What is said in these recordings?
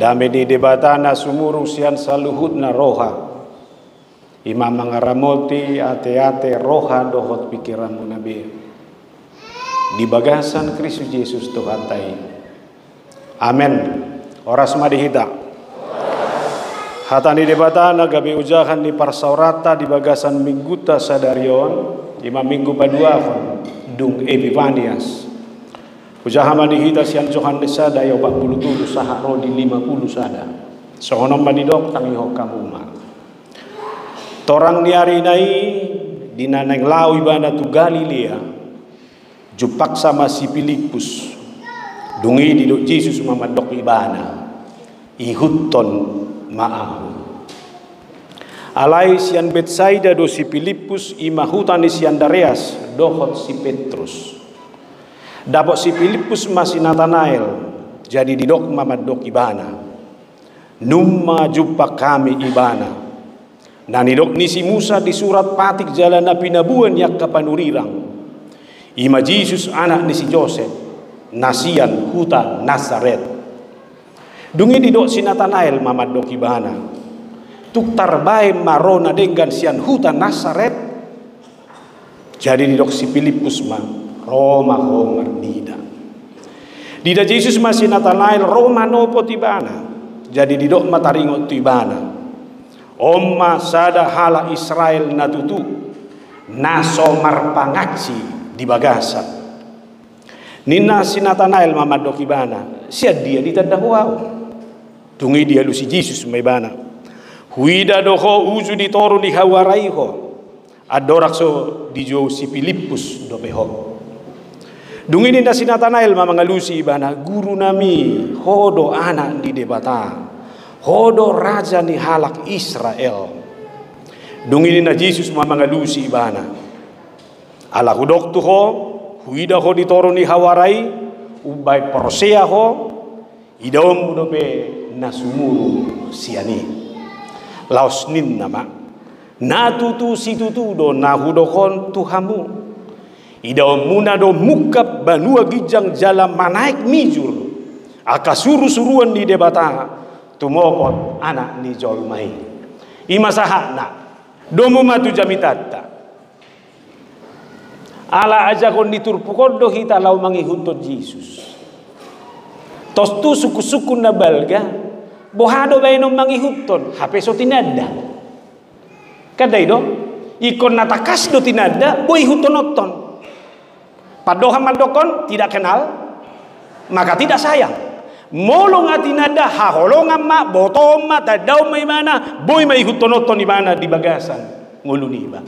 Dame di debatana sumurung sian saluhutna roha. Imam mangaramoti ate-ate roha dohot pikiranmu nabi. Di bagasan Kristus Yesus Tuhan tai. Amen. Oras madihita. Hatani debatana gabi ujahan di parsaurata di bagasan mingguta sadarion. Imam minggu paduahon dung Epifanias. Ujahan madihita sian Johannes sada ya 47 saharo di 50 sada. Sohonom madidok tangiho kamuma. Torang niari nai dinaneng lau ibana tu Galilea jupak sama si Filipus dungi di dok Yesus mamadok ibana ihuton maahu alai sian Betsaida do si Filipus imahutan si Andreas dohot si Petrus dapot si Filipus masih Nathanael jadi di dok mamadok ibana numma jupak kami ibana. Nah nidok ni si Musa di surat patik jalan na pinabuan yak kapanurirang. Ima Jesus anak ni si Joseph. Nasian huta Nazaret. Dungi didok si Nathanael mamadok ibana. Tuktar bae marona dengan sian huta Nazaret. Jadi didok si Filipus ma Roma homer dida. Dida Jesus masih Nathanael Roma nopo tibana. Jadi didok mataringot tibana. Omma sada hala Israel natutu naso marpangaci di bagasan. Nina si Nathanael mamadok ibana. Siad dia ditadahuau. Tungi dia lu si Jesus maibana. Huida doho uzu ditoru di hawaraiho. Adorakso di jo si Filipus dopeho. Dungi nina si Nathanael mamangalusi ibana. Guru nami hodo anak di debata. Hodo raja ni halak Israel. Dungin na Jesus mamangalusi ibana. Ala hudok tu ho, huida ho ditoro ni hawarai, ubay prosea ho, idom mudope nasumuru siani. Laos nin nama. Natutu situtudo na hudokon tuhamu. Idom muna do mukap banua gijang jalan manaik mijur. Akasuru-suruan di debata. Tumokot anak ni jolmai ima sahana domu matu jamitata ala aja kon diturpukon do hita lau mangihuntot Jesus tos tu suku-suku na balga bohado bayno mangihunton hape so tinada kadai do ikon natakas do tinada boy hutonoton padohan madokon tidak kenal maka tidak sayang. Molong atinada haholongan ma botom ma tadaw may mana boy may hutonoton ni mana di bagasan nguluni ba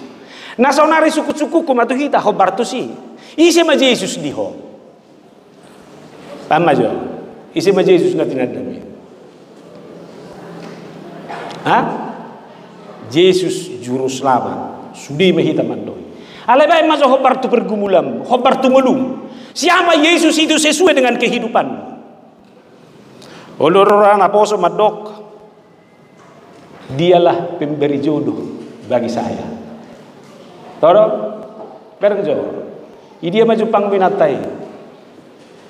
nasonari suku-suku kumatuhita ho bartusi isi ma Jesus di ho tama jo isi ma Jesus na tinada mi ha Jesus juru selamat sudi mahita mandoy alay ma ho bartu pergumulam ho bartu ngulum siapa Yesus itu sesuai dengan kehidupan. Olororan aposo madok dialah pemberi jodoh bagi saya. Toro berjo. Dia maju pang binatai.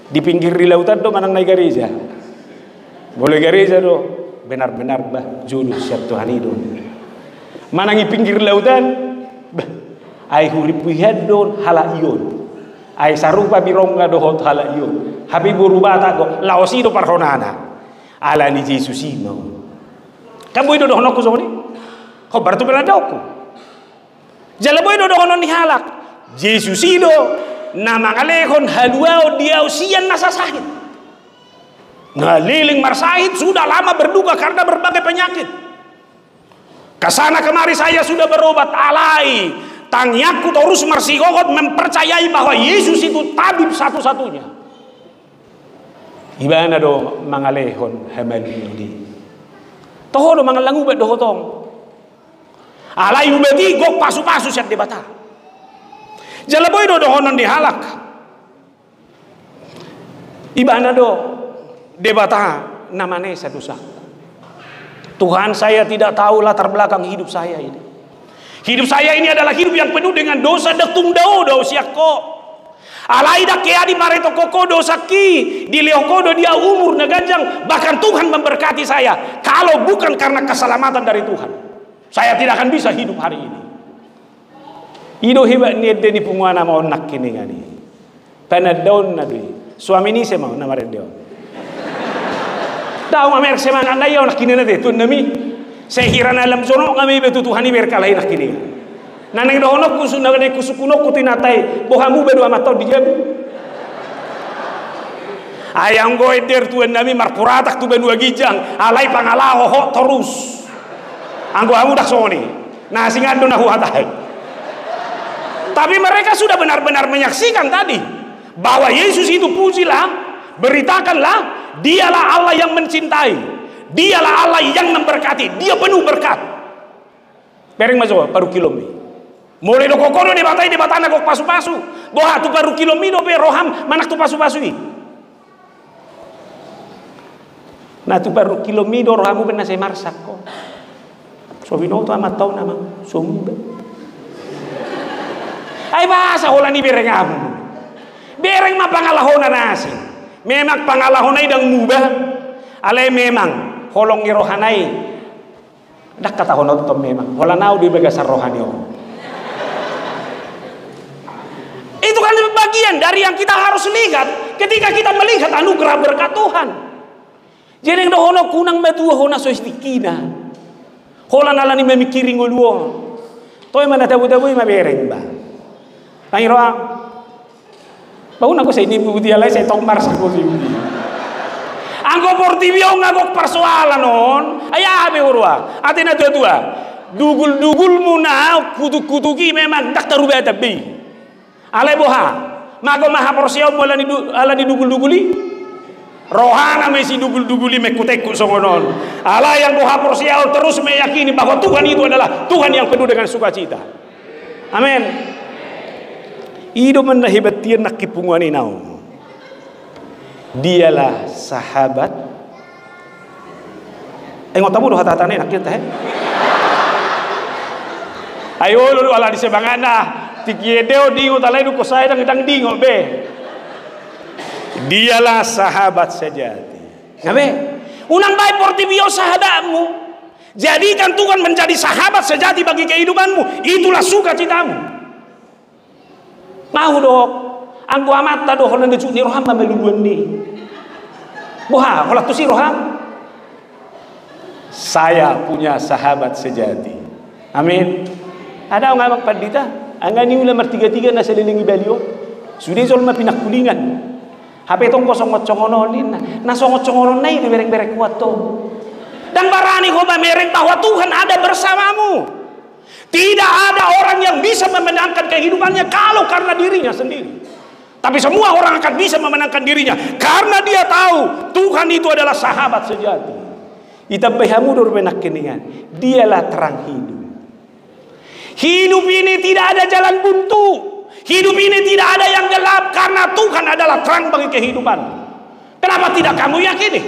Di pinggir di lautan do manang naik gereja. Boleh gereja do benar-benar bah jodoh siap Tuhan itu. Manangi pinggir lautan ai hurip wihadon hala ion. Ai sarupa birongga do hot hala ion. Habibu rubata go laosido parhonana. Ala ni Jesus imo. Kamu itu dohon aku somoni. Kau bertu beradauku. Jalaboy do dohon ni halak. Jesus ilo nama kalehon haluao dia usian nasasahit. Ngaliling marsahit sudah lama berduka karena berbagai penyakit. Kesana kemari saya sudah berobat alai. Tangyaku terus marsikokot mempercayai bahwa Yesus itu tabib satu-satunya. Ibana do mangalehon hamaludi. Toho do mangalangu bet do hotong. Alai ubeti gok pasu-pasu siat debata. Jalaboy do dohonon dihalak. Ibana do debata namane sadusa. Tuhan saya tidak tahu latar belakang hidup saya ini. Hidup saya ini adalah hidup yang penuh dengan dosa detung dau siako. Alai dak keadi mareto kokodo saki di leokodo dia umur nagajang, bahkan Tuhan memberkati saya. Kalau bukan karena keselamatan dari Tuhan, saya tidak akan bisa hidup hari ini. Ido hebat ni deni punguana mau nak kini ngani. Panadaun nadui. Suami ni semau nama dia. Tahu mamer semang anda yo nak kini nade tun nami. Sehiran alam sono kami betu Tuhan ni berkalahi nak kini. Naneng dohonok kusuk nagane kusukunok kutinatai bohamu bedu amatau dijabu. Ayang goe der tuan nami marpuratak tu benua gijang alai pangalaho ho terus. Anggo amu dak soni. Nah singado nahu hatai. Tapi mereka sudah benar-benar menyaksikan tadi bahwa Yesus itu, pujilah, beritakanlah, dialah Allah yang mencintai, dialah Allah yang memberkati, dia penuh berkat. Pereng masuk paru kilomi. Mulai do kokodo de batana kok pasu-pasu. Boha tu paru kilomi do pe roham manak tu pasu-pasu ni. Nah tu paru kilomi do rohamu ben nase marsak ko. So bino to amat tau nama sumbe. Ay bahasa holani bereng amu. Bereng ma pangalahona nasi. Memang pangalahonai dang mubah. Ale memang holong rohanai. Dak kata honot to memang. Holanau di bagasar rohani o. Itu kan bagian dari yang kita harus lihat ketika kita melihat anugerah berkat Tuhan. Jadi dohono kunang batu hona soistikina. Holan alani memikiri ngoluo. Toy mana tabu-tabu ma bereng ba. Ai roa. Baun aku saya ini dia lai saya tombar sako sini. Anggo portibio ngagok persoalan non. Aya be urwa. Atina tua-tua. Dugul-dugul muna kutuk-kutuki memang dak tarubata be. Alai boha, mago maha porsiau ala di dugul-duguli, rohana mesi dugul-duguli mekuteku songonon. Ala yang boha porsiau terus meyakini bahwa Tuhan itu adalah Tuhan yang penuh dengan sukacita. Amin. Ido menahibatian nak kipungan inau. Dialah sahabat. Ngotamu do hatatane nak kita. Ayo lu ala di sebangana. Tikiedeo dingo talai ko saya dang dingo be. Dialah sahabat sejati. Ngabe? Unang baik portibio sahabatmu. Jadikan Tuhan menjadi sahabat sejati bagi kehidupanmu. Itulah sukacitamu. Mau dok. Anggo amat do holan de ni roham meluluan ni. Boha, hola tu si roham. Saya punya sahabat sejati. Amin. Ada ngamang pandita? Angani ulam tiga-tiga na selilingi balio. Sudah zolma pinak kulingan. Hape tong kosong ngocongononin. Na songocongonon nai di bereng-bereng kuat to. Dan barani ko mereng bahwa Tuhan ada bersamamu. Tidak ada orang yang bisa memenangkan kehidupannya kalau karena dirinya sendiri. Tapi semua orang akan bisa memenangkan dirinya karena dia tahu Tuhan itu adalah sahabat sejati. Itabahamu dur benak keningan. Dialah terang hidup. Hidup ini tidak ada jalan buntu. Hidup ini tidak ada yang gelap karena Tuhan adalah terang bagi kehidupan. Kenapa tidak kamu yakini?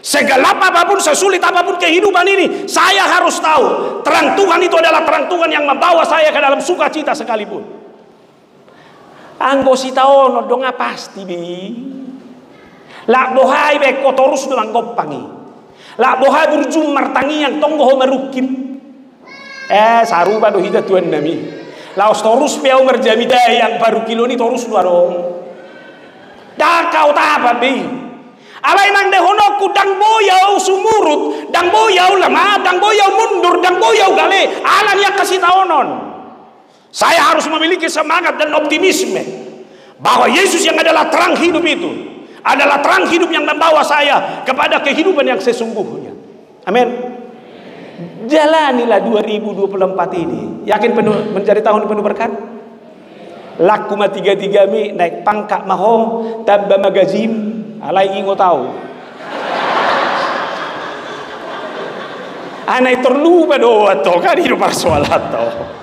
Segelap apapun, sesulit apapun kehidupan ini, saya harus tahu terang Tuhan itu adalah terang Tuhan yang membawa saya ke dalam sukacita sekalipun. Anggo sitaono dong pasti bi. Lak bohai be kotorus do anggopangi. Lak bohai burjum martangi yang tonggo merukim. Saruba do hita tuan nami. Laos torus piau merjamida yang baru kilo ni torus luarong. Dah kau tak apa bi. Alai nang dehono ku dang boyau sumurut, dang boyau lama, dang boyau mundur, dang boyau gale. Alan yang kasih taonon. Saya harus memiliki semangat dan optimisme bahwa Yesus yang adalah terang hidup itu adalah terang hidup yang membawa saya kepada kehidupan yang sesungguhnya. Amin. Jalanilah 2024 ini. Yakin penuh menjadi tahun penuh berkat? Laku ma 33 mi naik pangkat maho tabba magazim alai ingo tahu. Anai terlupa do atau kan hidup persoalan atau.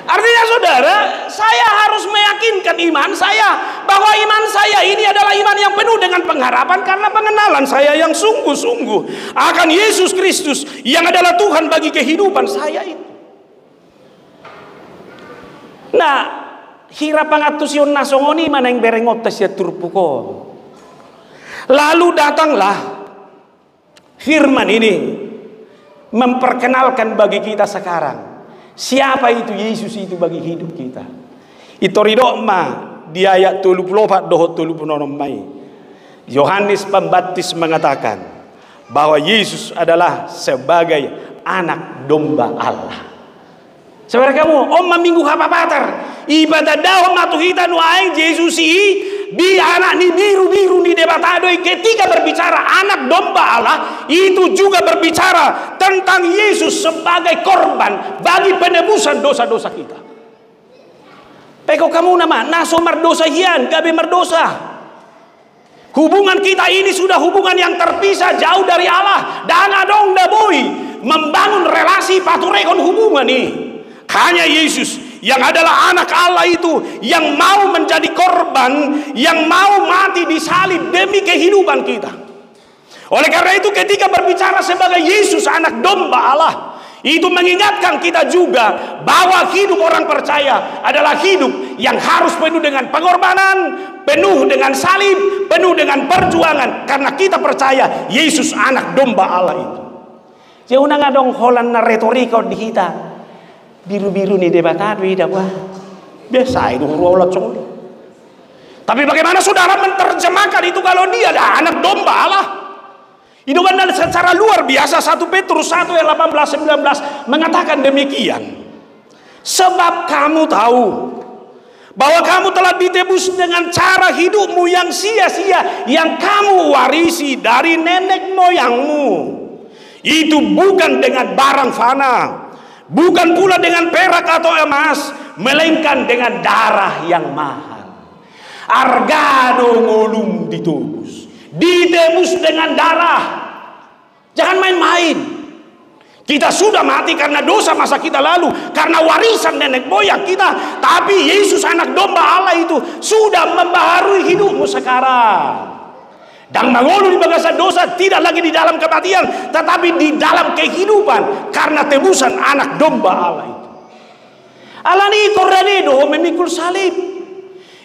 Artinya saudara, saya harus meyakinkan iman saya bahwa iman saya ini adalah iman yang penuh dengan pengharapan karena pengenalan saya yang sungguh-sungguh akan Yesus Kristus yang adalah Tuhan bagi kehidupan saya itu. Nah, Hira pangatusion nasongoni mana yang berengot tes ya turpuko. Lalu datanglah firman ini memperkenalkan bagi kita sekarang siapa itu Yesus itu bagi hidup kita. Itoridokma di ayat 34 dohot 36 mai. Yohanes Pembaptis mengatakan bahwa Yesus adalah sebagai anak domba Allah. Saudara kamu, Om minggu hapa patar ibadah daun matuhita nuaing Yesus di anak ni biru-biru ni debatado ketika berbicara anak domba Allah itu juga berbicara tentang Yesus sebagai korban bagi penebusan dosa-dosa kita. Peko kamu nama naso merdosa hian gabe merdosa. Hubungan kita ini sudah hubungan yang terpisah jauh dari Allah dan adong daboi membangun relasi paturekon hubungan ini. Hanya Yesus yang adalah anak Allah itu yang mau menjadi korban, yang mau mati disalib demi kehidupan kita. Oleh karena itu ketika berbicara sebagai Yesus anak domba Allah, itu mengingatkan kita juga bahwa hidup orang percaya adalah hidup yang harus penuh dengan pengorbanan, penuh dengan salib, penuh dengan perjuangan, karena kita percaya Yesus anak domba Allah itu. Jauh ngadong holan na retorika di kita. Biru-biru nih debatado hidup wah. Biasa itu Allah cong. Tapi bagaimana saudara menerjemahkan itu kalau dia adalah anak domba Allah? Itu kan secara luar biasa 1 Petrus 1 ayat 18-19 mengatakan demikian. Sebab kamu tahu bahwa kamu telah ditebus dengan cara hidupmu yang sia-sia yang kamu warisi dari nenek moyangmu. Itu bukan dengan barang fana, bukan pula dengan perak atau emas, melainkan dengan darah yang mahal. Argado ngolum ditebus dengan darah. Jangan main-main. Kita sudah mati karena dosa masa kita lalu, karena warisan nenek moyang kita. Tapi Yesus anak domba Allah itu sudah membaharui hidupmu sekarang. Dan mengolong di bagasa dosa tidak lagi di dalam kematian, tetapi di dalam kehidupan karena tebusan anak domba Allah itu. Allah ni ikorranedo memikul salib.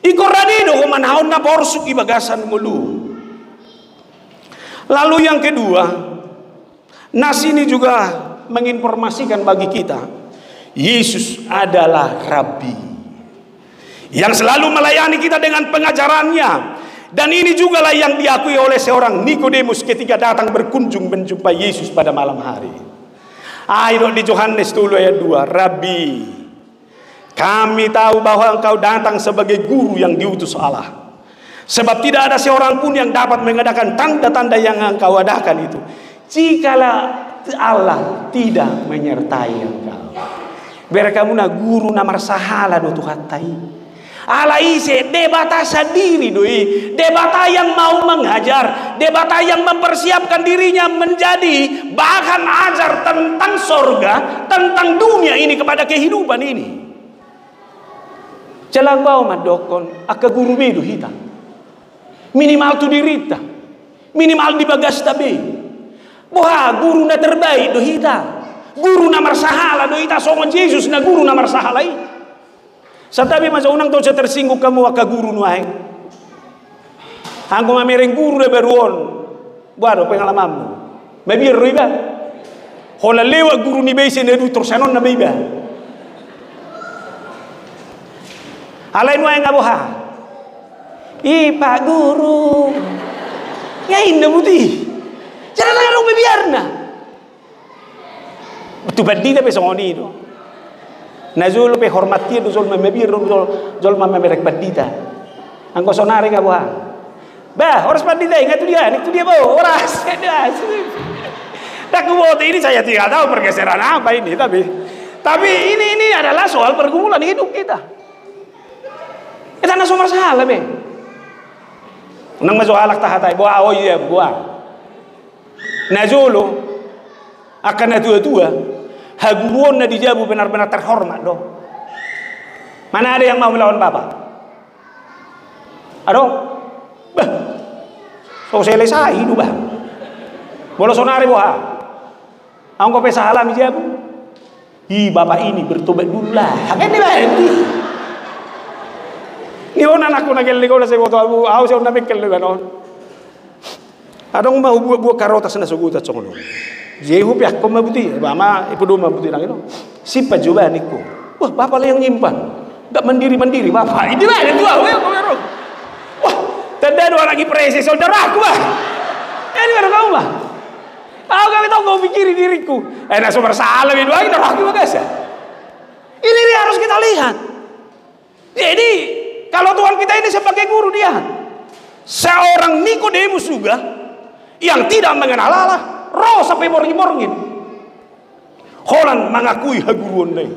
Ikorranedo manhaon na porsuk di bagasan mulu. Lalu yang kedua, nas ini juga menginformasikan bagi kita Yesus adalah Rabbi yang selalu melayani kita dengan pengajarannya. Dan ini juga lah yang diakui oleh seorang Nikodemus ketika datang berkunjung menjumpai Yesus pada malam hari. Ayat di Yohanes 10 ayat 2, Rabbi, kami tahu bahwa engkau datang sebagai guru yang diutus Allah. Sebab tidak ada seorang pun yang dapat mengadakan tanda-tanda yang engkau adakan itu jikalau Allah tidak menyertai engkau. Berkamu na guru na marsahala do tuhatai. Allah ise debata sendiri doi, debata yang mau mengajar, debata yang mempersiapkan dirinya menjadi bahan ajar tentang sorga, tentang dunia ini kepada kehidupan ini. Jalan bawa madokon, akka guru bedu hita. Minimal tu dirita, minimal di bagas tabe. Wah, guru na terbaik do hita, guru na marsahala do hita, songon Yesus na guru na marsahala i. Satabi masa unang tau saya tersinggung kamu waka guru nuaing. Angko mamereng guru de beruon. Buado pengalamanmu. Mabir riba. Hola lewa guru ni base ne du torsanon na biba. Alai nuaing aboha. Pak guru. Ya inna muti. Jangan lalu bebiarna. Tu bandita pe songoni do. Nazul pe hormati do zol memebir zol memerek bandita. Angko sonare ka buah. Bah, oras bandita ingat itu dia bawa oras. Tak kuat ini saya tidak tahu pergeseran apa ini tapi ini adalah soal pergumulan hidup kita. Kita na somar salah be. Nang mazuhalak tahatai buah oh iya buah. Nazulu akan tua-tua. Haguruan na dijabu benar-benar terhormat doh. Mana ada yang mau melawan Bapak? Aduh, bah, so selesai hidup bah. Bolos sonari boha. Angko pesa halam dijabu. Bapak ini bertobat dulu lah. Kan ini bah. Ni ona aku nagel ko na sa foto abu aw sa na mekel ganon. Adong mau buat karota sana suguta chongo. Jehu pihak ko mabuti, mama ipudo mabuti nang ino. Si pajuba niko. Wah, bapak lah yang nyimpan. Enggak mandiri-mandiri bapak. Ini lah ada dua, wah, tanda dua lagi presi saudara aku, bah. Ini ada kamu, bah. Aku kami tahu kau pikirin diriku. Nak sumber salah itu lagi dah aku bagasa. Ini harus kita lihat. Jadi kalau Tuhan kita ini sebagai guru dia, seorang Nikodemus juga yang tidak mengenal Allah, roh sampai morgin-morgin. Holan mengakui haguruan deh.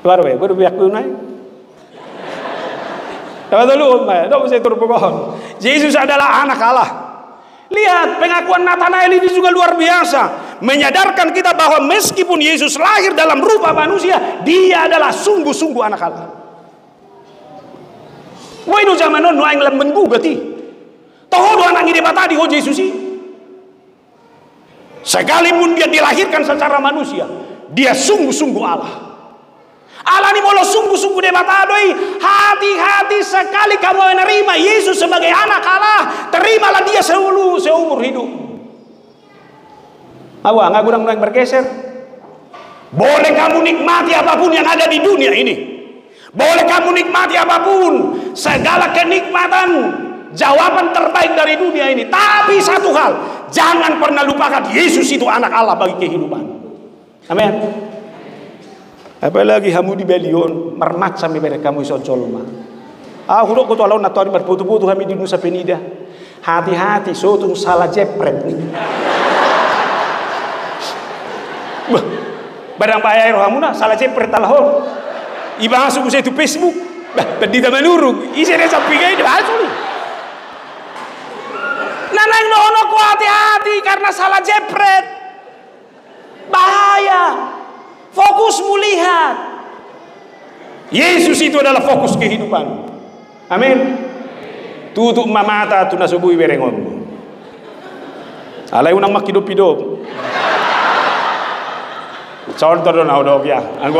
Baru biak naik. Tahu dulu, tak bisa turun. Yesus adalah anak Allah. Lihat pengakuan Nathanael ini juga luar biasa, menyadarkan kita bahwa meskipun Yesus lahir dalam rupa manusia, dia adalah sungguh-sungguh anak Allah. Wah itu zaman non yang lemben juga ti. Tahu doa nang ide tadi oh Yesus sih. Sekalipun dia dilahirkan secara manusia, dia sungguh-sungguh Allah. Allah ni molo sungguh-sungguh de batadoi, hati-hati sekali kamu menerima Yesus sebagai anak Allah, terimalah dia seumur hidup. Awak nggak gudang bergeser. Boleh kamu nikmati apapun yang ada di dunia ini. Boleh kamu nikmati apapun, segala kenikmatan, jawaban terbaik dari dunia ini. Tapi satu hal, jangan pernah lupakan Yesus itu anak Allah bagi kehidupan. Amin. Apalagi kamu di belion mermat sampai pada kamu iso colma. Aku dok kutu alon natori berputu-putu kami di Nusa Penida. Hati-hati sotung salah jepret nih. Barang bayar kamu na salah jepret talahon. Iba masuk saya itu Facebook. Berdita menurung. Isi dia sampai gaya itu asli. Nanang nono ku hati-hati karena salah jepret. Bahaya. Fokus melihat. Yesus itu adalah fokus kehidupan. Amin. Tutup mata tu nasubui berengon. Alai unang makidup-hidup. Contoh don audok ya. Anggo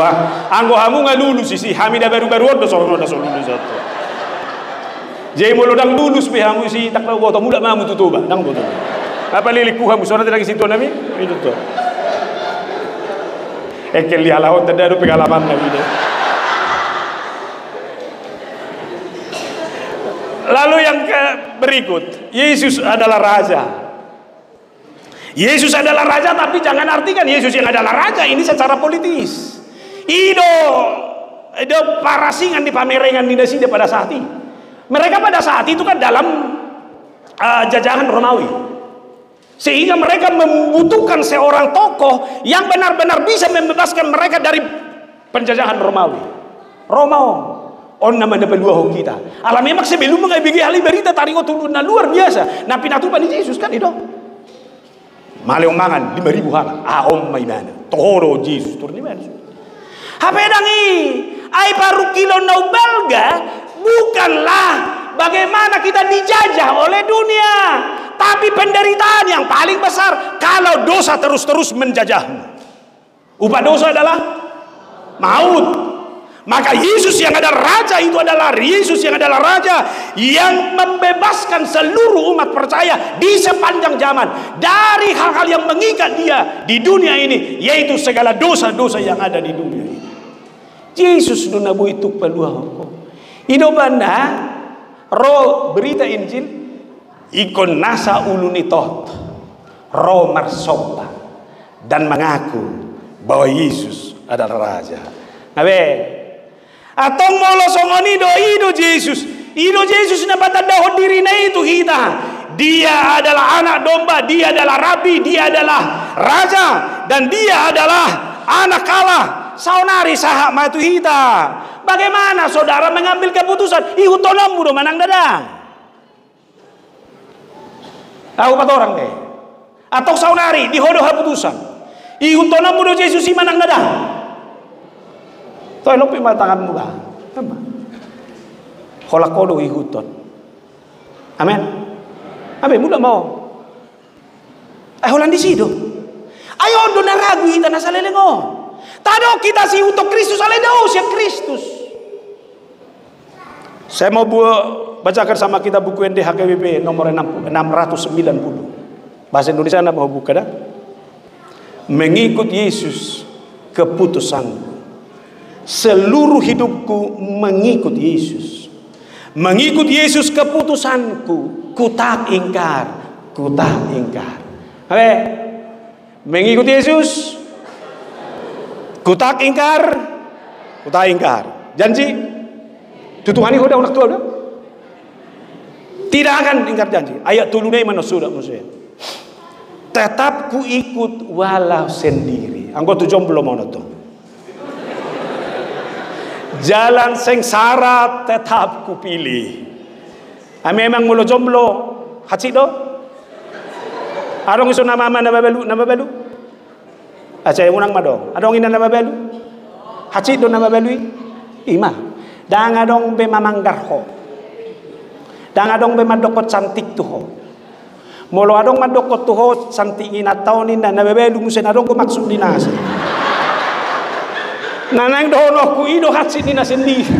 hamu nggak lulus sih. Kami dah baru-baru ada soalnya dah lulus satu. Jadi mulu dang lulus be hamu sih tak tahu kau muda mamu tutup dang tutup. Apa lilikku hamu soalnya tidak situ nami itu tuh. Ekel dia laut tidak ada pengalaman lagi deh. Lalu yang berikut, Yesus adalah raja. Yesus adalah raja, tapi jangan artikan Yesus yang adalah raja ini secara politis. Ido para singan di pamerengan dinasti pada saat ini. Mereka pada saat itu kan dalam jajahan Romawi. Sehingga mereka membutuhkan seorang tokoh yang benar-benar bisa membebaskan mereka dari penjajahan Romawi. On nama dapat dua kita. Alam memang sebelum mengambil ahli berita taringo turunna luar biasa. Nah pinatupan Yesus kan itu. Maleong mangan 5.000 hal. Om maimana. Toro Yesus turun di mana? Hapedangi ai paru kilo nau belga bukanlah bagaimana kita dijajah oleh dunia. Tapi penderitaan yang paling besar kalau dosa terus-terus menjajahmu. Upah dosa adalah maut. Maka Yesus yang adalah raja itu adalah Yesus yang adalah raja yang membebaskan seluruh umat percaya di sepanjang zaman dari hal-hal yang mengikat dia di dunia ini, yaitu segala dosa-dosa yang ada di dunia ini. Yesus dunabu itu peluang. Idobanda roh berita Injil ikon nasa ulunitot roh marsopa dan mengaku bahwa Yesus adalah raja. Nabe atong molo songoni do Yesus na patanda diri na itu kita. Dia adalah anak domba, dia adalah rabi, dia adalah raja, dan dia adalah anak Allah. Saunari sahak matu kita. Bagaimana saudara mengambil keputusan? Ihutonom mudo manang dadang. Tahu apa orang deh? Atau saunari dihodoh keputusan. Ihutonom mudo Yesus si manang dadang. Toy lopi matangan muda. Tema. Kolak kodo ihuton. Amin. Amin muda mau. Holan di sido. Ayo do naragu kita na salelengo. Tado kita si untuk Kristus ale daw siya Kristus. Saya mau bacakan sama kita buku NDHKBP nomor 690. Bahasa Indonesia Anda mau buka dah? Mengikut Yesus keputusanku. Seluruh hidupku mengikut Yesus. Mengikut Yesus keputusanku. Ku tak ingkar. Oke? Mengikut Yesus. Ku tak ingkar. Janji? Tutuhani udah tua udah. Tidak akan ingkar janji. Ayat tulunai mana sudah maksudnya. Tetap ku ikut walau sendiri. Anggota jomblo mau nonton. Jalan sengsara tetap ku pilih. Memang mulo jomblo hati do. Arong iso nama belu. Aja yang unang mado. Arong ina nama belu. Hati do nama belu. Ima. Dangadong be mamanggar ho. Dangadong be madokot cantik tu ho. Molo adong madokot tu ho cantik ina taon ina na bebelu musen adong ko maksud dinas. Nanang dono ku ido hatsi nina sendiri.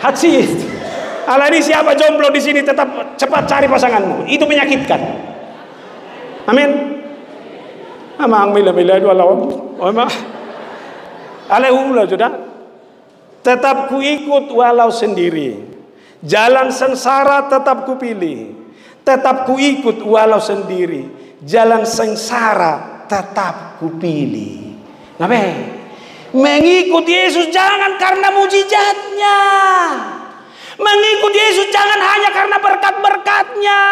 Hatsi. Ala ini siapa jomblo di sini tetap cepat cari pasanganmu. Itu menyakitkan. Amin. Amang mila-mila dua lawan. Oh ma. Ale ulah sudah. Tetap ku ikut walau sendiri. Jalan sengsara tetap ku pilih. Tetap ku ikut walau sendiri. Jalan sengsara tetap ku pilih. Ngapain? Mengikut Yesus jangan karena mujizatnya. Mengikut Yesus jangan hanya karena berkat-berkatnya.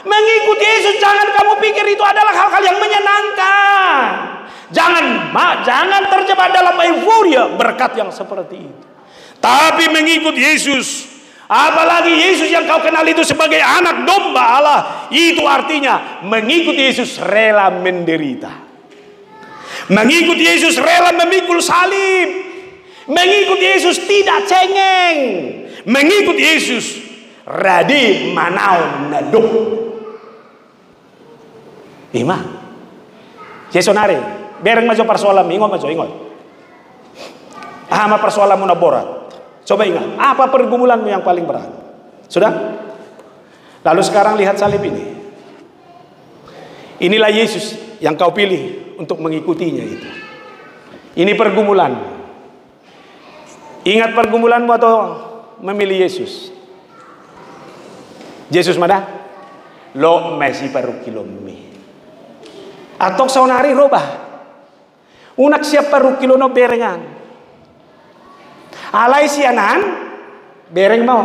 Mengikut Yesus jangan kamu pikir itu adalah hal-hal yang menyenangkan. Jangan terjebak dalam euforia berkat yang seperti itu. Tapi mengikut Yesus, apalagi Yesus yang kau kenal itu sebagai anak domba Allah, itu artinya mengikut Yesus rela menderita. Mengikut Yesus rela memikul salib. Mengikut Yesus tidak cengeng. Mengikut Yesus radi manaon naduk. Ima. Jesonare. Bereng majo persoalan ingot. Ama persoalanmu na berat. Coba ingat, apa pergumulanmu yang paling berat? Sudah? Lalu sekarang lihat salib ini. Inilah Yesus yang kau pilih untuk mengikutinya itu. Ini pergumulan. Ingat pergumulanmu atau memilih Yesus? Yesus mana? Lo mesi parukilomi. Atau saunari robah. Unak siapa rukilo no berengan. Alai sianan bereng mau.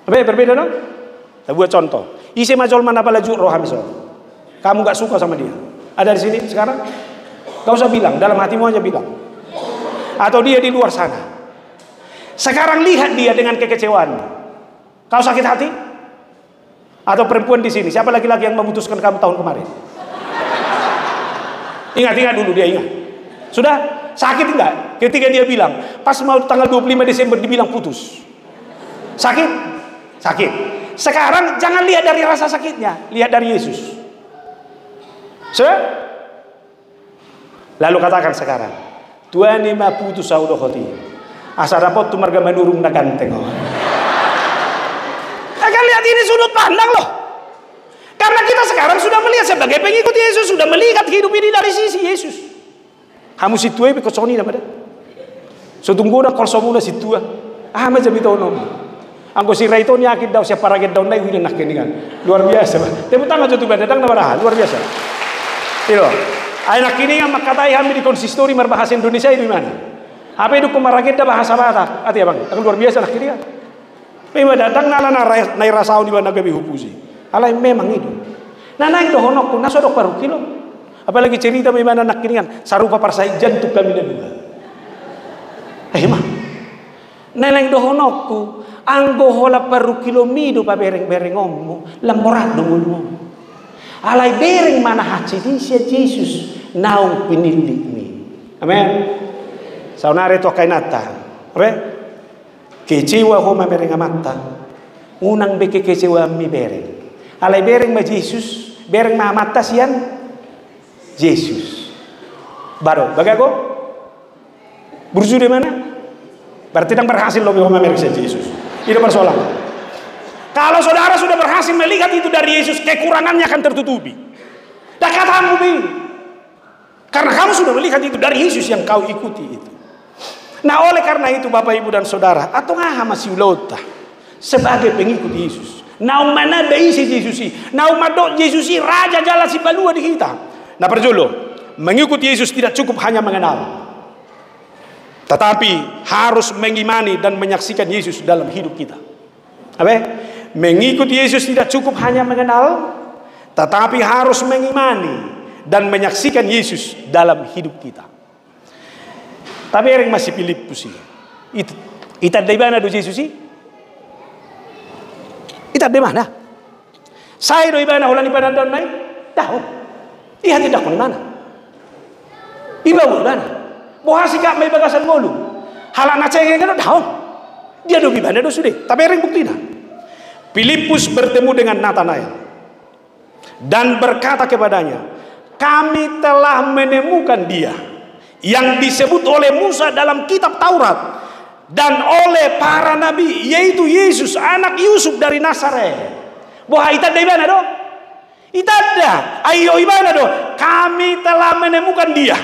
Berbeda no? Kita buat contoh. Isi majol mana pala roh hamiso. Kamu gak suka sama dia. Ada di sini sekarang? Gak usah bilang, dalam hatimu aja bilang. Atau dia di luar sana. Sekarang lihat dia dengan kekecewaan. Kau sakit hati? Atau perempuan di sini? Siapa laki-laki yang memutuskan kamu tahun kemarin? Ingat dulu dia ingat. Sudah sakit enggak? Ketika dia bilang, pas mau tanggal 25 Desember dibilang putus. Sakit? Sakit. Sekarang jangan lihat dari rasa sakitnya, lihat dari Yesus. Sudah? Lalu katakan sekarang, Tuhan ima putus saudo hoti. Asa dapat tu marga menurung na ganteng. Akan lihat ini sudut pandang loh. Karena kita sekarang sudah melihat sebagai pengikut Yesus, sudah melihat hidup ini dari sisi Yesus. Kamu situ aja kosoni nama dah. Sotunggu dah kalau semula situ macam itu nom. Angko si Raito ni akid daw siapa rakyat daw naik hujan nak kan. Luar biasa. Tepuk tangan jatuh datang nama luar biasa. Itu. Anak ini yang makatai kami di konsistori berbahasa Indonesia itu mana? Apa itu kumaraket dah bahasa Batak? Ati abang, akan luar biasa nak kiri kan? Memang datang nala nai rasau di mana gabi hupusi. Alai memang itu. Nana itu honok pun nasodok paru kilo. Apalagi cerita memang anak kiri kan sarupa parsai jantung kami dua. Mah. Nana itu honok tu anggo hola paru kilo mido pa bereng ommu lamborat dulu. Alai bereng mana hati dia Yesus naung pinili mi. Amen. Saunare to kainata. Oke? Kecewa ho ma bereng amata. Unang beke kecewa mi bereng. Alai bereng ma Yesus, bereng ma amata sian Yesus. Baru bagago? Burju di mana? Berarti tidak berhasil lebih memeriksa Yesus. Itu persoalan. Kalau saudara sudah berhasil melihat itu dari Yesus, kekurangannya akan tertutupi. Dan katamu bingung. Karena kamu sudah melihat itu dari Yesus yang kau ikuti itu. Nah, oleh karena itu Bapak Ibu dan Saudara, atau ngah masih ulota sebagai pengikut Yesus. Nau mana ada isi Yesus sih? Nau madok Yesus sih raja jala si balua di kita. Nah, perjolo, mengikuti Yesus tidak cukup hanya mengenal. Tetapi harus mengimani dan menyaksikan Yesus dalam hidup kita. Apa? Mengikuti Yesus tidak cukup hanya mengenal, tetapi harus mengimani dan menyaksikan Yesus dalam hidup kita. Tapi yang masih Filipus sih. Itu dari mana do Yesus sih? Itu dari mana? Saya do ibana ulan ibana don nai? Tahu. Iya tidak di mana? Iba mana? Bohasi kak may bagasan mulu. Halana cengeng kan tahu. Dia do ibana do sudah. Tapi yang bukti dah. Filipus bertemu dengan Nathanael dan berkata kepadanya, kami telah menemukan dia yang disebut oleh Musa dalam kitab Taurat dan oleh para nabi, yaitu Yesus anak Yusuf dari Nazaret. Boha ita dari mana do? Ita ada. Ayo ibana do. Kami telah menemukan dia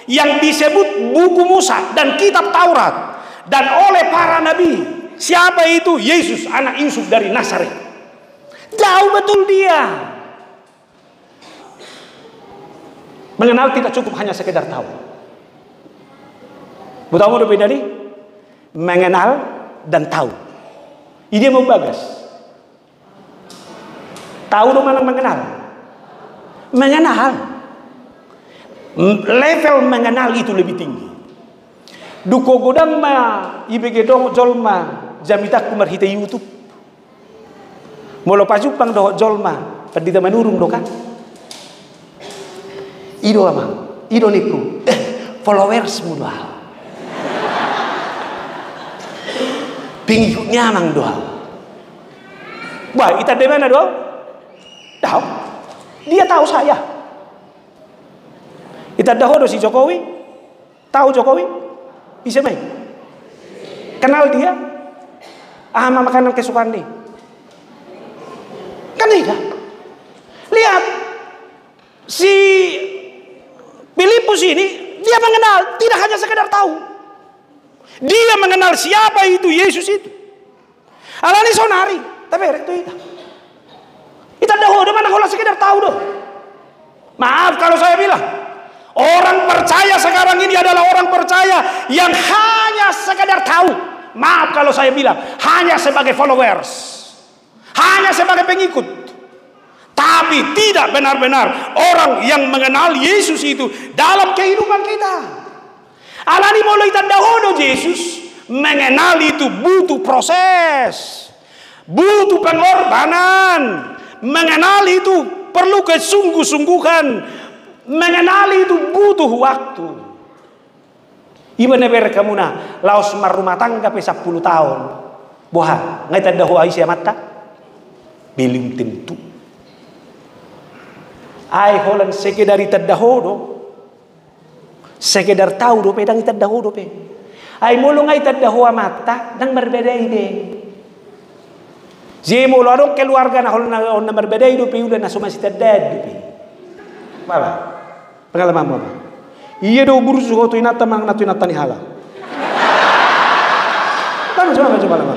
yang disebut buku Musa dan kitab Taurat dan oleh para nabi. Siapa itu? Yesus anak Yusuf dari Nazaret. Jauh betul dia. Mengenal tidak cukup hanya sekedar tahu. Butamu udah beda nih. Mengenal dan tahu. Ini mau bagas. Tahu dong mana mengenal? Mengenal. Level mengenal itu lebih tinggi. Duko godang ma ibege dong jolma jamitak kumar hita YouTube. Molo pajupang doh jolma pedita menurung do kan. Ido amang, ido niku. Followers muda. Pengikutnya amang doa. Wah, ita dari mana doa? Tahu. Dia tahu saya. Ita dahulu si Jokowi. Tahu Jokowi? Bisa main. Kenal dia? Ama makanan kesukaan nih. Kan tidak. Lihat. Si Filipus ini, dia mengenal. Tidak hanya sekedar tahu. Dia mengenal siapa itu Yesus itu. Alani sonari. Tapi itu itu. Kita dahulu mana kalau sekedar tahu doh. Maaf kalau saya bilang. Orang percaya sekarang ini adalah orang percaya yang hanya sekedar tahu. Maaf kalau saya bilang, hanya sebagai followers. Hanya sebagai pengikut. Tapi tidak benar-benar orang yang mengenal Yesus itu dalam kehidupan kita. Alani mulai terdahulu Yesus mengenal itu butuh proses. Butuh pengorbanan. Mengenal itu perlu kesungguh-sungguhan. Mengenali itu butuh waktu. Iba neber kamu na laos marumah tangga pe 10 tahun. Boha, ngai tanda ho ai mata. Belum tentu. Ai holan sekedar tadahodo. Sekedar tahu do pe dang tadahodo pe. Ai mulu ngai tadaho mata nang berbeda ide. Je mulu ado keluarga na holan na berbeda ide pe udah na sumasi tadad pe. Apa? Pengalaman apa? Iya do burus ho to inata mang natu inata ni hala. Coba lama.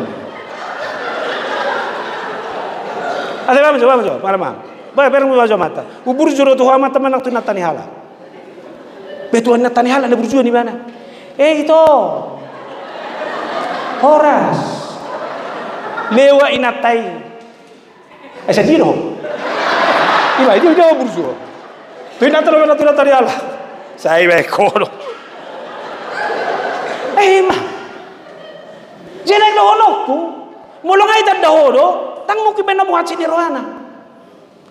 Ada coba pengalaman. Ba perang baca mata. Burus juro to mata mang natu inata ni hala. Betuan inata ni hala ada burus di mana? Itu. Horas. Lewa inatai. Sedih dong. Iba itu jauh burus. Tinatalo tadi Allah. Saya bekono. Mah. Jadi doonokku, mulong ay tadahodo, tang mo kiben mo hatsi ni rohana.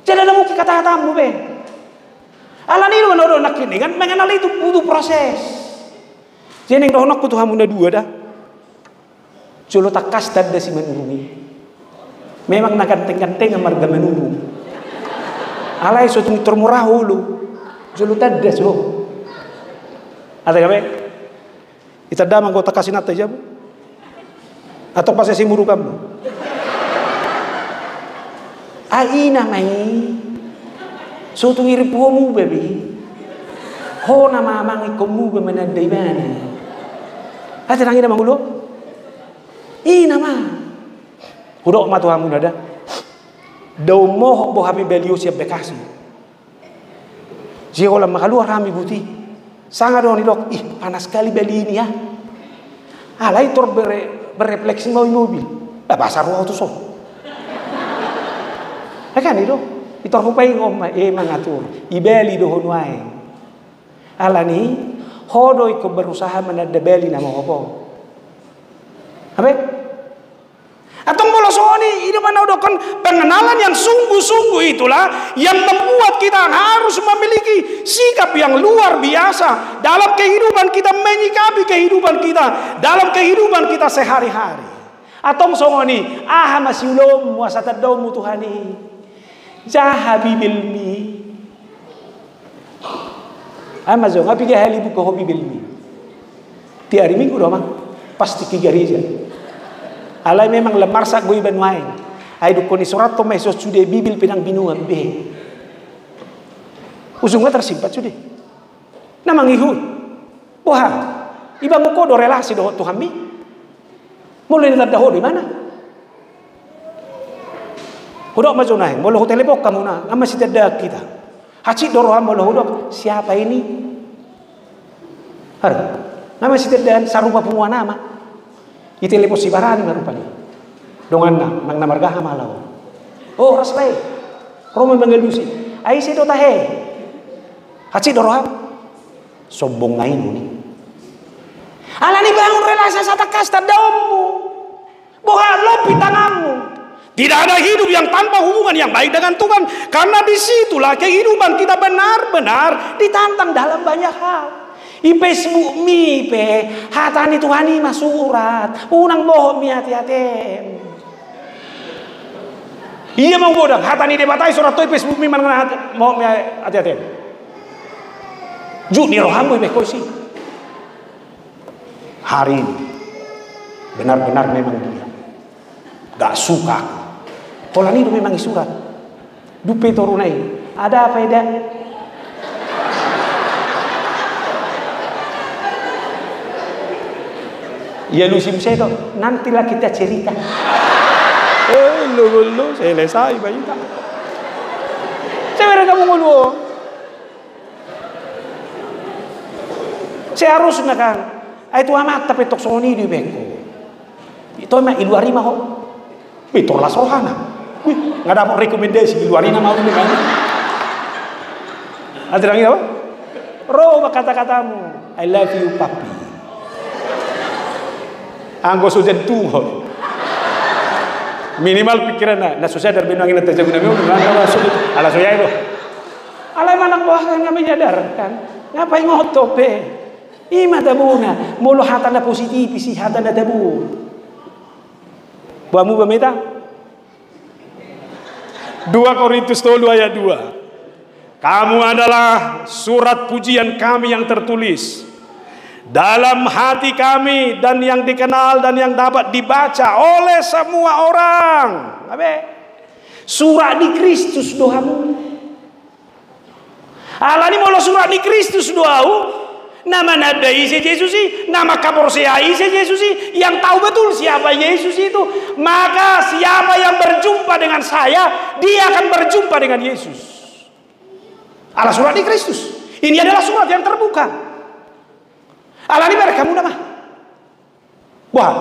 Jadi mo kikata-katamu be. Alani lo no nakiningan mengenal itu butuh proses. Jadi doonokku tuh hamuna dua dah. Julo takas tanda si menurungi. Memang naganteng-ganteng marga menurung. Alay so tung termurah hulu. Julu tadda so. Ada kami? Ita damang kota kasih nata jabu. Atau pas saya muru kamu? Aina mai. Suatu ngiri puamu baby. Ho nama mangi komu bemenadai mana? Ate nangina mangulo? Ina ma. Hudok matu hamu nada. Dau moh bo habi belio siap bekasi. Jika olam makaluar rami buti. Sangat dong dok. Ih panas sekali beli ini ya. Alai tor berefleksi mau mobil. Pasar ruang tu so. Kan itu. Itu aku pengen ngomong. Mengatur. Ibeli dohon wae. Alani. Hodo iko berusaha menadabeli nama apa? Apa? Atau bolosoni ini mana udah kan pengenalan yang sungguh-sungguh itulah yang membuat kita harus memiliki sikap yang luar biasa dalam kehidupan kita, menyikapi kehidupan kita dalam kehidupan kita sehari-hari. Atau songoni masih ulum wasatadau Tuhani jahabi bilmi Amazon api ke hali buka hobi bilmi tiari minggu doang pasti ke gereja. Alai memang lemar sak goi banwain. Ai dukoni surat to mesos sude bibil pinang binuan be. Usungnya tersimpat sude. Namang ihu. Wah, iba mo ko do relasi do Tuhan mi. Mulai nada ho di mana? Hodok majunai, molo hotel pok kamu na, ama si tada kita. Haci dorohan molo hodok, siapa ini? Har. Nama si tada sarupa pumuan nama. Itelepon si barani marupani. Dongan na mang namargaha malaw. Oh raslay. Romo bangalusi. Ai si do tahe. Haci dorohan. Sombong ngain ni. Alani bangun relasi sa takas tadamu. Boha lopi tanganmu. Tidak ada hidup yang tanpa hubungan yang baik dengan Tuhan. Karena disitulah kehidupan kita benar-benar ditantang dalam banyak hal. Facebook mi pe hatani Tuhani masurat unang bohong mi hati-hati. Iya mau godang hatani debatai surat tu Facebook mi mana mau mi hati-hati. Ju ni rohambu be kosi. Hari ini benar-benar memang dia gak suka. Polani itu memang surat. Dupe torunai. Ada apa ida? Ya lusim sedo, nantilah kita cerita. Lu selesai banyak. Sebenarnya kamu ngulu. Seharusnya kan, itu amat tapi tok soni di beko. Itu emang iluari mah. Itu lah sohana. Nggak dapat rekomendasi iluari nama itu kan. Ada lagi apa? Roh kata-katamu, I love you papi. Anggo sujen tuho. Minimal pikiran na susah dari benang ini terjaga nabi ala soya itu. Alai manak buah kan kami nyadar kan. Ngapain ngotope? Ima tabuna, mulu hatana positif sih hatana tabu. Buamu bameta? 2 Korintus 10 ayat 2. Kamu adalah surat pujian kami yang tertulis dalam hati kami dan yang dikenal dan yang dapat dibaca oleh semua orang. Surat di Kristus doamu. Alani molo surat di Kristus doamu. Nama nada isi Yesus sih, nama kaporsea isi Yesus sih, yang tahu betul siapa Yesus itu. Maka siapa yang berjumpa dengan saya, dia akan berjumpa dengan Yesus. Ala surat di Kristus. Ini adalah surat yang terbuka. Alani mereka muda mah. Wah,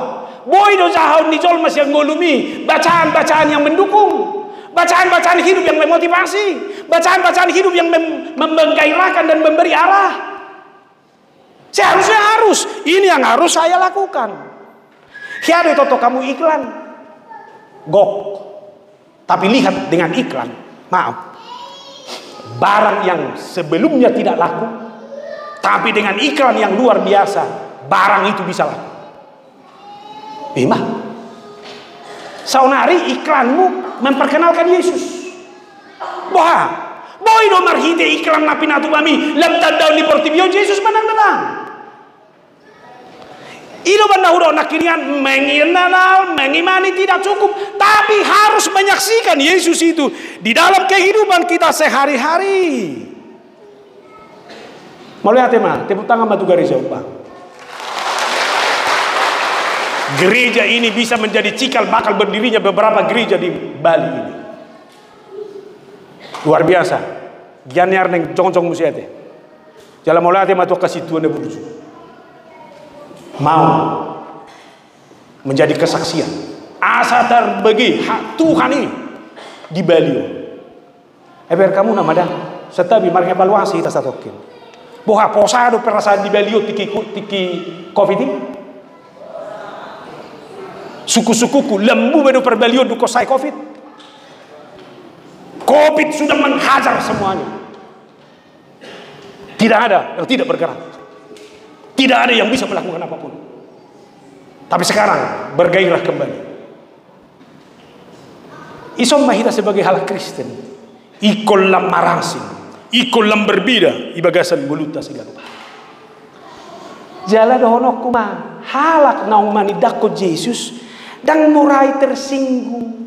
boy do jahau ni jol masih ngolumi bacaan-bacaan yang mendukung, bacaan-bacaan hidup yang memotivasi, bacaan-bacaan hidup yang menggairahkan dan memberi arah. Seharusnya harus, ini yang harus saya lakukan. Hiade toto kamu iklan, gok. Tapi lihat dengan iklan, maaf, barang yang sebelumnya tidak laku, tapi dengan iklan yang luar biasa, barang itu bisa laku. Mah, saunari iklanmu memperkenalkan Yesus. Boha, boy do marhite iklan napinatu mami, lam tandau ni portibio Yesus menang-menang. Ilo bandahuro nakirian mengenal, mengimani tidak cukup, tapi harus menyaksikan Yesus itu di dalam kehidupan kita sehari-hari. Mau lihat tema, tepuk tangan batu garis Pak. Gereja ini bisa menjadi cikal bakal berdirinya beberapa gereja di Bali ini. Luar biasa. Gianyar neng jong-jong musiate. Jalan mau lihat tema tuh kasih Tuhan berujung. Mau menjadi kesaksian asa terbagi hak Tuhan ini di Bali. Biar kamu nama dah setabi marga evaluasi kita satokin. Boha posado perasaan di Bali tiki Covid ini. Suku-sukuku lembu bedo perbalion du kosai Covid. Covid sudah menghajar semuanya. Tidak ada yang tidak bergerak. Tidak ada yang bisa melakukan apapun. Tapi sekarang bergairah kembali. Isom mahita sebagai hal Kristen. Ikol lam marasing, ikol lam berbeda ibagasan buluta segala. Jala dohonok kuma halak naumani dako Yesus dan murai tersinggung.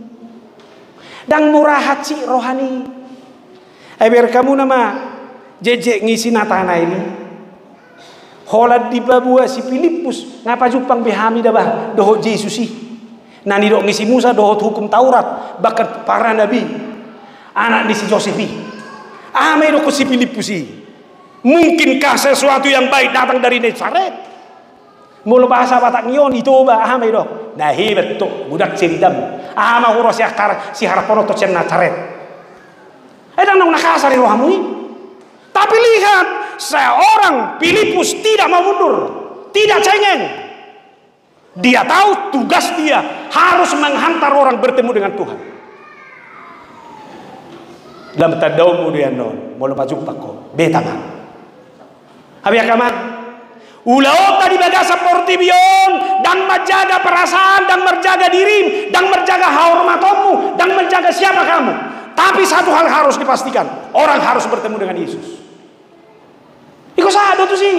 Dan murah hati rohani. Biar kamu nama jejek ngisi natana ini. Holat di babua si Filipus ngapa jupang behami dah dohot Yesus sih. Nani dok ngisi Musa dohot hukum Taurat bakat para nabi. Anak di si Josefi. Ame dok si Filipus sih. Mungkinkah sesuatu yang baik datang dari Nazaret? Mulu bahasa Batak nyon itu bah ame dok. Nah hebat tuh budak ceridam. Ama huro si harapono to cen Nazaret. Dan nang nakasari rohamu ini. Tapi lihat, seorang Filipus tidak mau mundur, tidak cengeng. Dia tahu tugas dia harus menghantar orang bertemu dengan Tuhan. Dalam tadaumu dia non, mau lupa jumpa kok, betama. Habis kaman, ulau tadi bagasa portibion dan menjaga perasaan dan menjaga diri dan menjaga hormatmu dan menjaga siapa kamu. Tapi satu hal harus dipastikan, orang harus bertemu dengan Yesus. Iko sado tuh sih.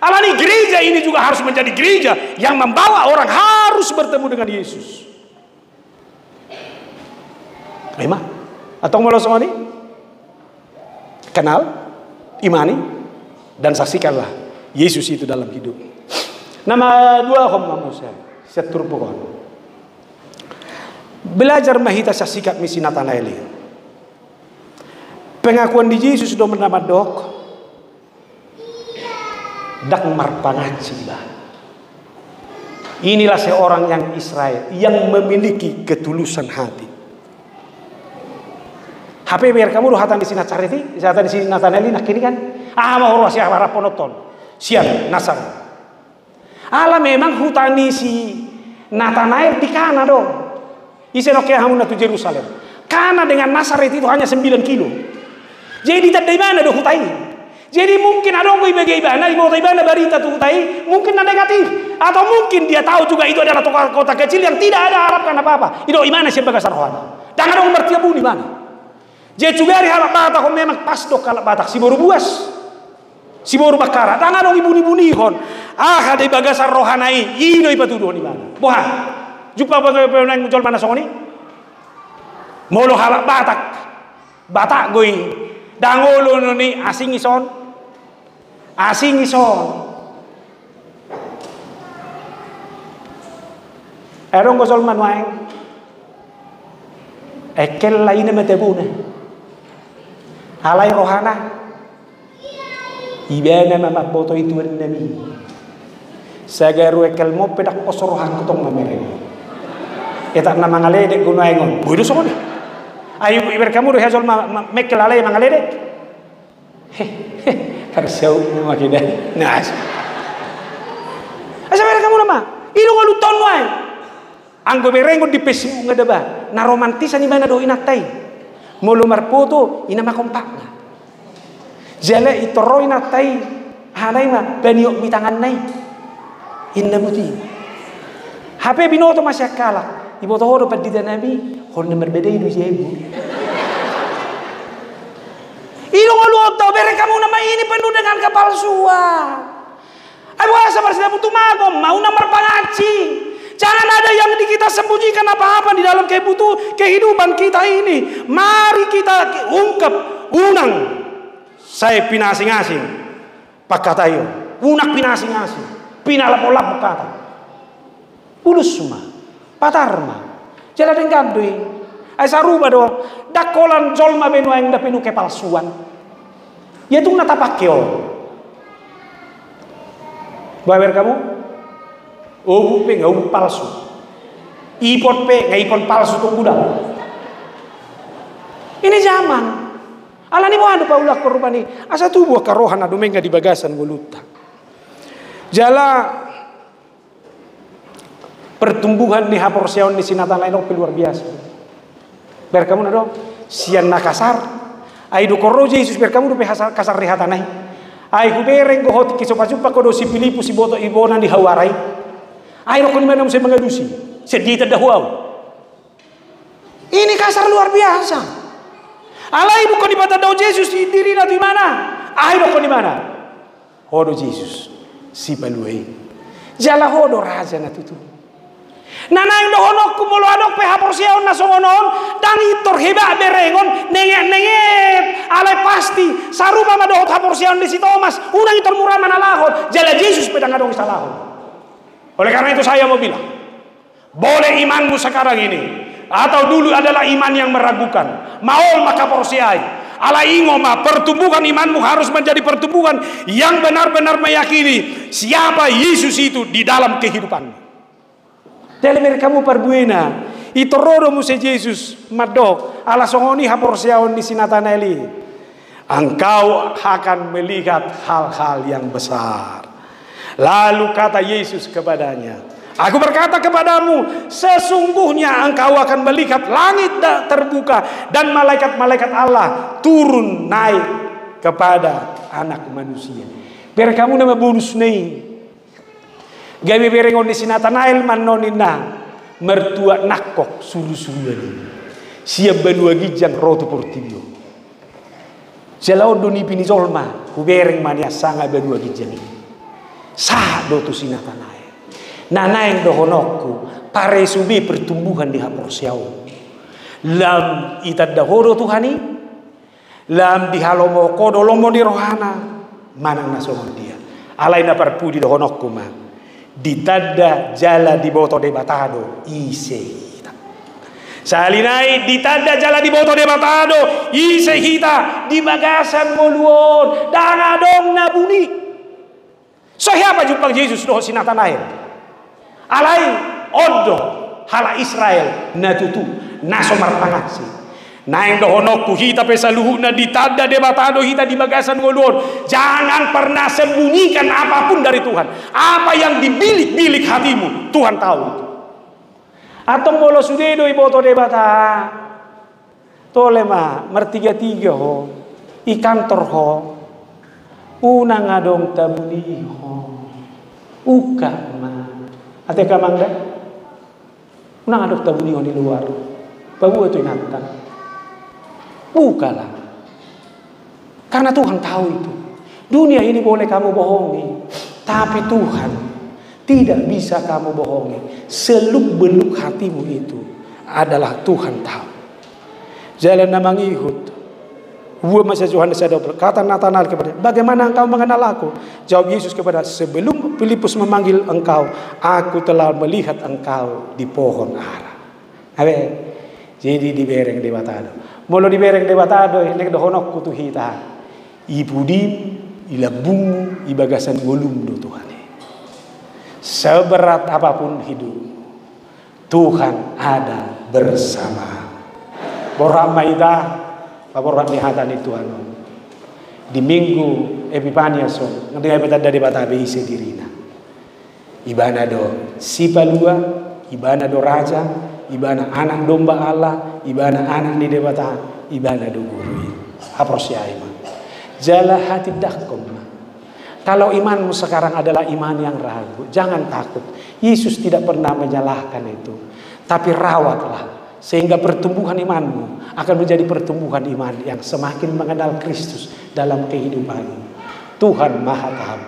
Alani gereja ini juga harus menjadi gereja yang membawa orang harus bertemu dengan Yesus. Memang? Atau mau semua ini? Kenal, imani, dan saksikanlah Yesus itu dalam hidup. Nama dua saya setur pokok. Belajar mahita saksikat misi Nathanael. Pengakuan di Yesus sudah mendapat dok. Dak marpangaciba. Inilah seorang yang Israel yang memiliki ketulusan hati. HP biar kamu hatan di sini Nazaret, hatan di sini Nathanael nak kini kan. Mau rosia harap penonton. Siang Nasar. Allah memang hutani si Nathanael di kana dong. Isenoknya hamun natu Yerusalem. Kana dengan Nazaret itu hanya 9 kilo. Jadi dari mana do hutai? Jadi mungkin ada orang bagaimana, ibu bagaimana berita tuh tadi mungkin negatif, atau mungkin dia tahu juga itu adalah kota kecil yang tidak ada harapkan apa-apa. Itu gimana sih bagas rohani? Dan ada orang bertiabu di mana? Jadi juga hari halak batak memang pas dok halak batak si baru buas, si baru bakara. Dan ada orang ibu-ibu kon. Ada bagas rohani ini ipatuduh di mana? Boha, jumpa bagaimana muncul mana soni? Molo halak batak gue. Dangolo noni asing ison. Asing ison. Erong gosol manuaeng. Ekel lain metebune. Halai rohana. Ibena mama boto itu nami. Sagaru ekel mo pedak posorohan kutong mamere. Etak nama ngalede gunaengon. Bodoh sono. Ayo iber kamu do hezol mekel alai mangalede. Karsau makin nas. Asa iber kamu nama. Ilo ngaluton wae. Anggo berengo di Facebook ngadaba. Na romantisan imana do inatai. Molo marpoto ina makompakna. Jale itoro inatai. Hanai ma baniok mitangan nai. Inna buti. HP binoto masyakala. Ibu tahu dapat di Nabi, orang berbeda itu ibu. Ilo ngalu tahu bere kamu nama ini penuh dengan kepalsuan. Ayo sabar sudah butuh magom, mau nomor pangaci. Jangan ada yang di kita sembunyikan apa-apa di dalam kehidupan kita ini. Mari kita ungkap, unang. Saya pinasing-asing. Pak kata yo, unak pinasing-asing. Pinalap-olap kata. Ulus semua. Patarma. Jala dengan doi. Ay saruba do. Dakolan jolma benu yang da penu kepalsuan. Ya itu nata pakyo. Bawer kamu? Oh, pe nggak palsu. Ipon pe nggak ipon palsu tuh budak. Ini zaman. Ala ni mo ano pa ulah korban ni. Asa tubuh karohan adu menga di bagasan guluta. Jala pertumbuhan ni haporsiaon di sinatan lain luar biasa. Biar kamu nado sian nakasar. Ai do koroje Yesus biar kamu do kasar rehatanai. Ai hubereng go hoti kisopa-sopa ko do si Filipus si boto ibona di hawarai. Ai ro ko ni manam saya mengadusi. Sedih tadahuau. Ini kasar luar biasa. Alai bukan di mata dau Yesus diri na di mana? Ai ro ko ni mana? Hodo Yesus si paluai. Jala hodo raja na tutu. Nanay dohonok kumulo adok pe haporsiaon na songonon dan itor heba berengon nenget alay pasti sarupa madohot haporsiaon di si Thomas unang itor murah manalahon jala Yesus pedang adong salahon. Oleh karena itu saya mau bilang, boleh imanmu sekarang ini atau dulu adalah iman yang meragukan, mau maka porsiai ala ingoma pertumbuhan imanmu harus menjadi pertumbuhan yang benar-benar meyakini siapa Yesus itu di dalam kehidupanmu. Dalam kamu perbuena itororo mu se Yesus madok ala songoni haporsiaon di sinataneli. Engkau akan melihat hal-hal yang besar. Lalu kata Yesus kepadanya, aku berkata kepadamu, sesungguhnya engkau akan melihat langit terbuka dan malaikat-malaikat Allah turun naik kepada anak manusia. Biar kamu nama bonus nih. Gawe berengon di sinatanail manonina mertua nakok suru-suruan. Siap benua gijang roto portibio. Selao doni pinizolma kubereng mania sanga benua gijang. Sah dotu sinatanail. Nanaing dohonokku pare subi pertumbuhan di haporsiao. Lam itad dahoro Tuhani. Lam di halomo kodo lomo di rohana. Manang nasomon dia. Alai na parpudi dohonokku ma. Ditanda jala di boto de batado ise hita. Salinai ditanda jala di boto de batado ise hita di bagasan moluon dan adong nabuni. So siapa jumpang Yesus doh sinatanail. Alai odo hala Israel natutu nasomar pangasi. Naing dohonokku hita pesaluhuna ditanda debatado hita di bagasan ngoluon. Jangan pernah sembunyikan apapun dari Tuhan. Apa yang dibilik-bilik hatimu Tuhan tahu itu. Atong bolo sudedo iboto debata. Tolema mertiga-tiga ho. Ikantor ho. Unang adong tabuni ho. Uka ma. Ate kamangda. Unang adong tabuni ho di luar. Babu itu inatan. Bukalah. Karena Tuhan tahu itu. Dunia ini boleh kamu bohongi, tapi Tuhan tidak bisa kamu bohongi. Seluk-beluk hatimu itu adalah Tuhan tahu. Jalan namang ihud. Gua masih Yohanes ada berkata Natanael kepada, bagaimana engkau mengenal aku? Jawab Yesus kepada, sebelum Filipus memanggil engkau, aku telah melihat engkau di pohon ara. Jadi di bereng di batado. Molo di bereng de batado nek dohonok kutu hita. Ipudim ilabung ibagasan golum do Tuhan. Seberat apapun hidup, Tuhan ada bersama. Borama ida paborat nihatan itu Tuhan. Di minggu Epifania so, ngedengai betanda di batabe ise dirina. Ibana do sipalua, ibana do raja, ibana anak domba Allah, ibana anak di debata, ibana do gurui. Haprosiai ma. Jala hati dakom. Kalau imanmu sekarang adalah iman yang ragu, jangan takut. Yesus tidak pernah menyalahkan itu. Tapi rawatlah sehingga pertumbuhan imanmu akan menjadi pertumbuhan iman yang semakin mengenal Kristus dalam kehidupanmu. Tuhan Maha tahu.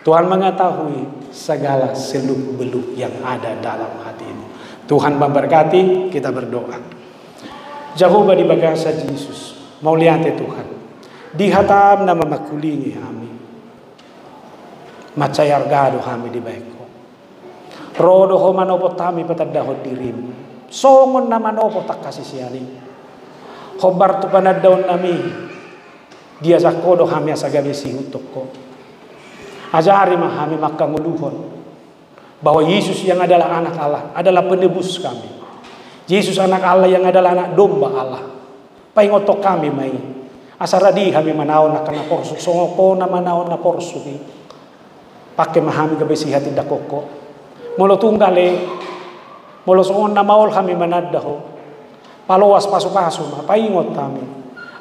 Tuhan mengetahui segala seluk-beluk yang ada dalam hatimu. Tuhan memberkati, kita berdoa. Jehovah di bagasa Yesus, mau lihat Tuhan. Di hatam nama makulingi kami. Macayar gado kami di baikku. Rodo ho manopo tami patadahod dirimu. Songon na manopo tak kasih siani. Hobar tu panadaon nami. Dia sakodo kami asagabi sihutok ko. Ajari kami makanguluhon bahwa Yesus yang adalah anak Allah adalah penebus kami. Yesus anak Allah yang adalah anak domba Allah. Paingotok kami mai. Asaradi kami manaon na kana porsu songoko na manaon na porsu ni. Pakai mahami kabesi hati dakoko. Molo tunggale molo songon na maol kami manadaho. Palowas pasu-pasu paingot kami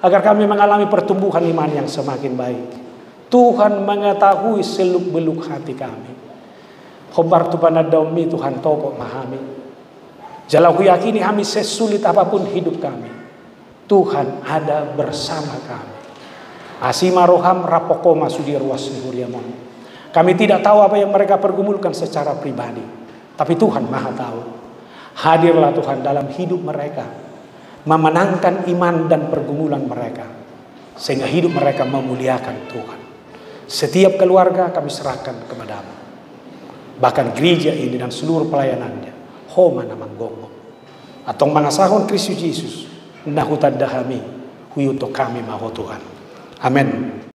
agar kami mengalami pertumbuhan iman yang semakin baik. Tuhan mengetahui seluk-beluk hati kami. Khobar tu panadaumi Tuhan toko mahami. Jalau yakini kami sesulit apapun hidup kami. Tuhan ada bersama kami. Asima roham rapokoma sudir wasihuriamon. Kami tidak tahu apa yang mereka pergumulkan secara pribadi. Tapi Tuhan maha tahu. Hadirlah Tuhan dalam hidup mereka. Memenangkan iman dan pergumulan mereka. Sehingga hidup mereka memuliakan Tuhan. Setiap keluarga kami serahkan kepadamu. Bahkan gereja ini dan seluruh pelayanannya. Homa namang gongo. Atong mga sahon Kristus Yesus. Nahutan dahami. Huyuto kami maho Tuhan. Amin.